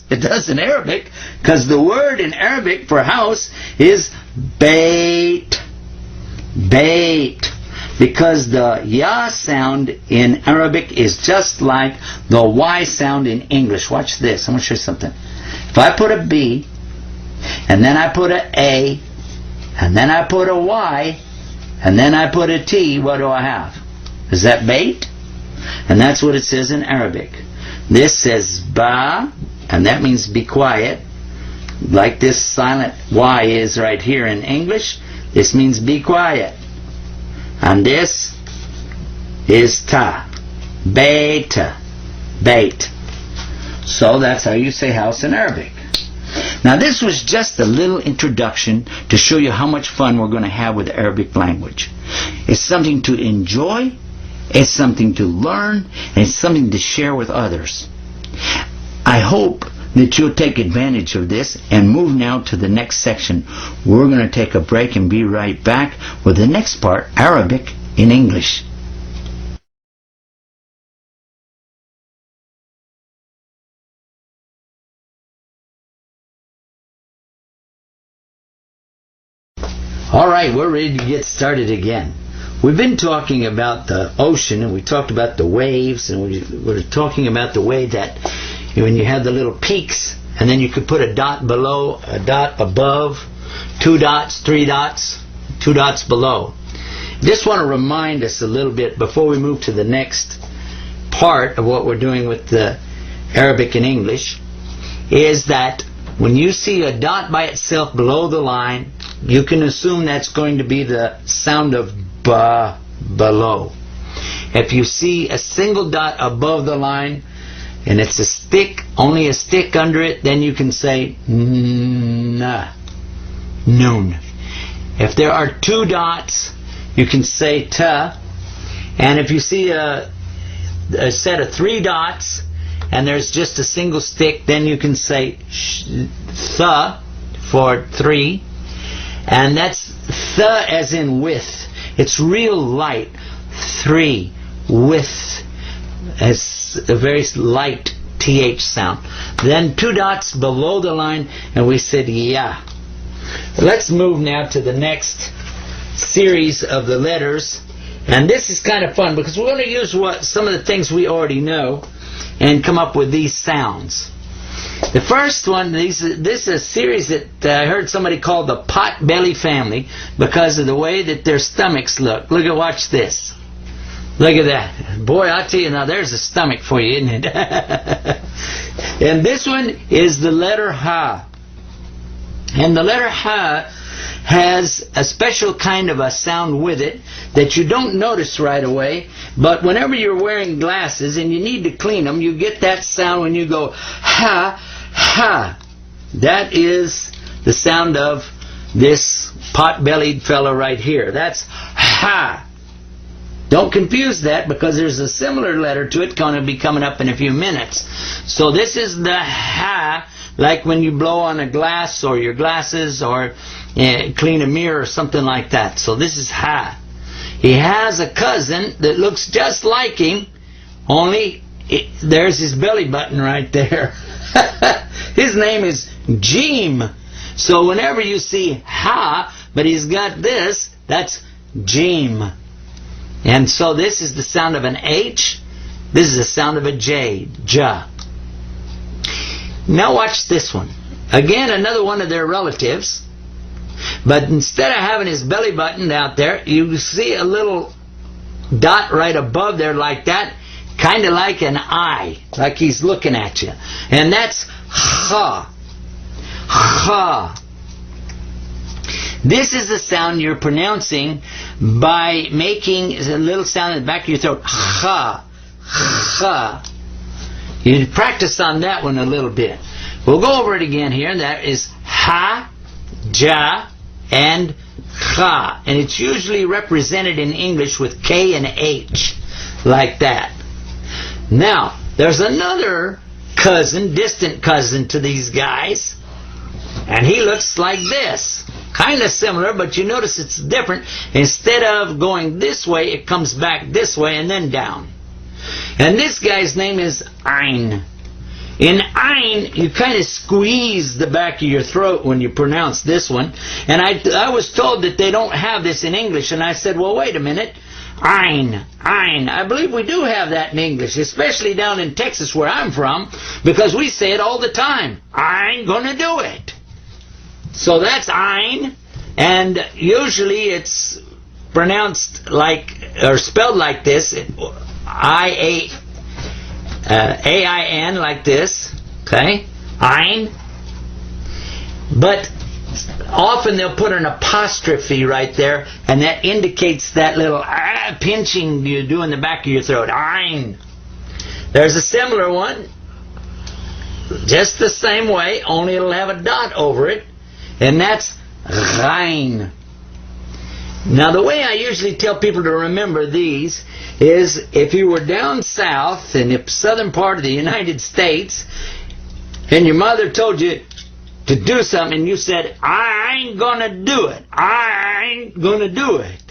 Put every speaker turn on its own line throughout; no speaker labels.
It does in Arabic, because the word in Arabic for house is bait. Bait. Because the ya sound in Arabic is just like the y sound in English. Watch this. I'm going to show you something. If I put a B, and then I put a A, and then I put a Y, and then I put a T, what do I have? Is that bait? And that's what it says in Arabic. This says ba, and that means be quiet. Like this silent Y is right here in English, this means be quiet. And this is ta. Beta. Bait. So that's how you say house in Arabic. Now this was just a little introduction to show you how much fun we're going to have with the Arabic language. It's something to enjoy, it's something to learn, and it's something to share with others. I hope that you'll take advantage of this and move now to the next section. We're going to take a break and be right back with the next part, Arabic in English. All right, we're ready to get started again. We've been talking about the ocean, and we talked about the waves, and we're talking about the way that when you have the little peaks, and then you could put a dot below, a dot above, 2 dots, 3 dots, 2 dots below. Just want to remind us a little bit before we move to the next part of what we're doing with the Arabic and English, is that when you see a dot by itself below the line, you can assume that's going to be the sound of ba below. If you see a single dot above the line, and it's a stick, only a stick under it, then you can say na, noon. If there are 2 dots, you can say ta. And if you see a set of 3 dots, and there's just a single stick, then you can say tha for 3. And that's tha as in with. It's real light. 3. With. As a very light TH sound. Then 2 dots below the line, and we said ya. Let's move now to the next series of the letters. And this is kind of fun because we're going to use some of the things we already know and come up with these sounds. The first one, this is a series that I heard somebody call the pot-belly family because of the way that their stomachs look. Watch this. Look at that. Boy, I tell you now, there's a stomach for you, isn't it? And this one is the letter ha. And the letter ha has a special kind of a sound with it that you don't notice right away, but whenever you're wearing glasses and you need to clean them, you get that sound when you go ha, ha. That is the sound of this pot-bellied fellow right here. That's ha. Don't confuse that because there's a similar letter to it going to be coming up in a few minutes. So this is the ha, like when you blow on a glass or your glasses or clean a mirror or something like that. So this is ha. He has a cousin that looks just like him, only there's his belly button right there. His name is Jim. So whenever you see ha, but he's got this, that's Jim. And so this is the sound of an H. This is the sound of a J. Ja. Now watch this one. Again, another one of their relatives. But instead of having his belly button out there, you see a little dot right above there like that. Kind of like an eye. Like he's looking at you. And that's ha. Ha. This is the sound you're pronouncing by making a little sound in the back of your throat. Ha. Ha. You practice on that one a little bit. We'll go over it again here. And that is ha, ja, and ha. And it's usually represented in English with K and H. Like that. Now, there's another cousin, distant cousin to these guys. And he looks like this. Kind of similar, but you notice it's different. Instead of going this way, it comes back this way and then down. And this guy's name is Ein. In ein, you kind of squeeze the back of your throat when you pronounce this one. And I was told that they don't have this in English. And I said, well, wait a minute. Ein. I believe we do have that in English, especially down in Texas where I'm from, because we say it all the time. I'm gonna do it. So that's ein, and usually it's pronounced like, or spelled like this, A-I-N, like this, okay? Ein. But often they'll put an apostrophe right there, and that indicates that little pinching you do in the back of your throat. Ein. There's a similar one, just the same way, only it'll have a dot over it, and that's rein. Now the way I usually tell people to remember these is if you were down south in the southern part of the United States, and your mother told you to do something, and you said, I ain't gonna do it. I ain't gonna do it.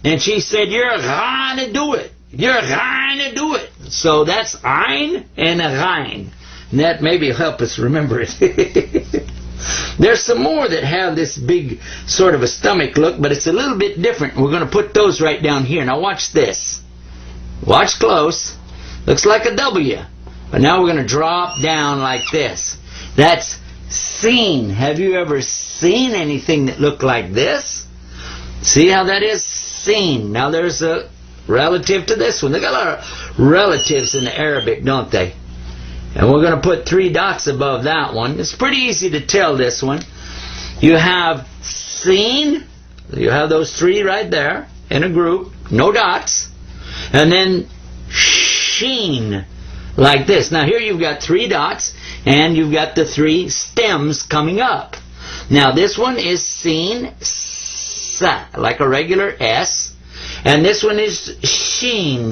And she said, you're gonna do it. You're gonna do it. So that's ein and a rein. And that maybe will help us remember it. There's some more that have this big sort of a stomach look, but it's a little bit different. We're going to put those right down here. Now watch this. Watch close. Looks like a W. But now we're going to drop down like this. That's seen. Have you ever seen anything that looked like this? See how that is? Seen. Now there's a relative to this one. They got a lot of relatives in the Arabic, don't they? And we're going to put 3 dots above that one. It's pretty easy to tell this one. You have seen. You have those 3 right there in a group. No dots. And then sheen. Like this. Now here you've got 3 dots. And you've got the 3 stems coming up. Now this one is seen, sa, like a regular S. And this one is sheen.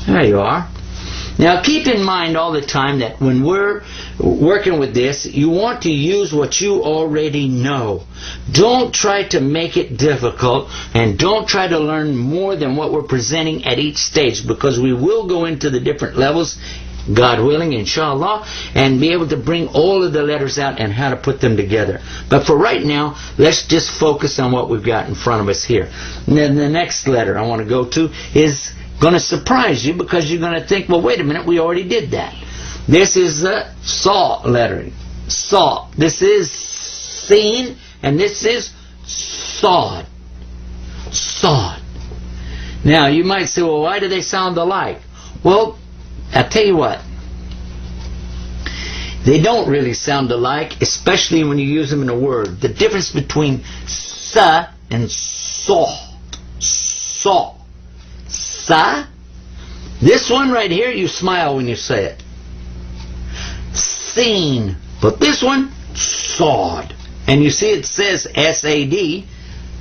There you are. Now keep in mind all the time that when we're working with this, you want to use what you already know. Don't try to make it difficult, and don't try to learn more than what we're presenting at each stage, because we will go into the different levels, God willing, inshallah, and be able to bring all of the letters out and how to put them together. But for right now, let's just focus on what we've got in front of us here. And then the next letter I want to go to is going to surprise you, because you're going to think, well, wait a minute, we already did that. This is the saw lettering. Saw. This is seen, and this is sawed. Sawed. Now, you might say, well, why do they sound alike? Well, I'll tell you what. They don't really sound alike, especially when you use them in a word. The difference between sa and saw. Saw. Sa. This one right here, you smile when you say it. Seen. But this one, sawed. And you see it says S-A-D,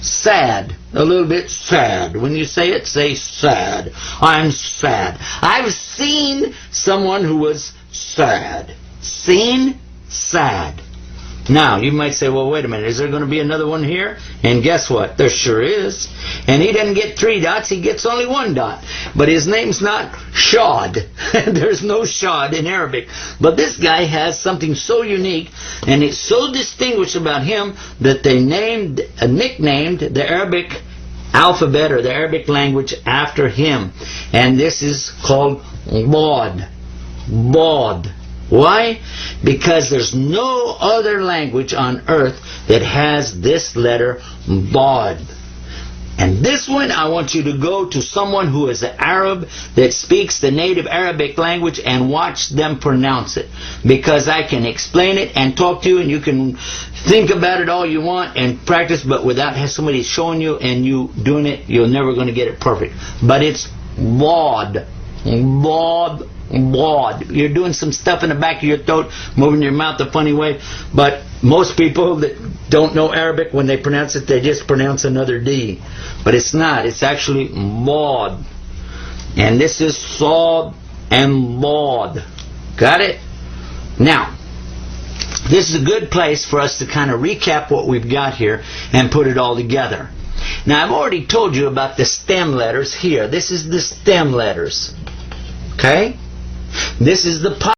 sad. A little bit sad. When you say it, say sad. I'm sad. I've seen someone who was sad. Seen, sad. Now, you might say, well, wait a minute, is there going to be another one here? And guess what? There sure is. And he doesn't get 3 dots, he gets only 1 dot. But his name's not Shad. There's no Shad in Arabic. But this guy has something so unique, and it's so distinguished about him, that they nicknamed the Arabic alphabet, or the Arabic language, after him. And this is called Bod. Bod. Why? Because there's no other language on earth that has this letter, Bod. And this one, I want you to go to someone who is an Arab that speaks the native Arabic language and watch them pronounce it. Because I can explain it and talk to you, and you can think about it all you want and practice, but without somebody showing you and you doing it, you're never going to get it perfect. But it's Bod. Bod. Bod. You're doing some stuff in the back of your throat, moving your mouth a funny way, but most people that don't know Arabic, when they pronounce it, they just pronounce another D. But it's not. It's actually Bod. And this is Sawd and Bod. Got it? Now, this is a good place for us to kind of recap what we've got here and put it all together. Now, I've already told you about the stem letters here. This is the stem letters. Okay? This is the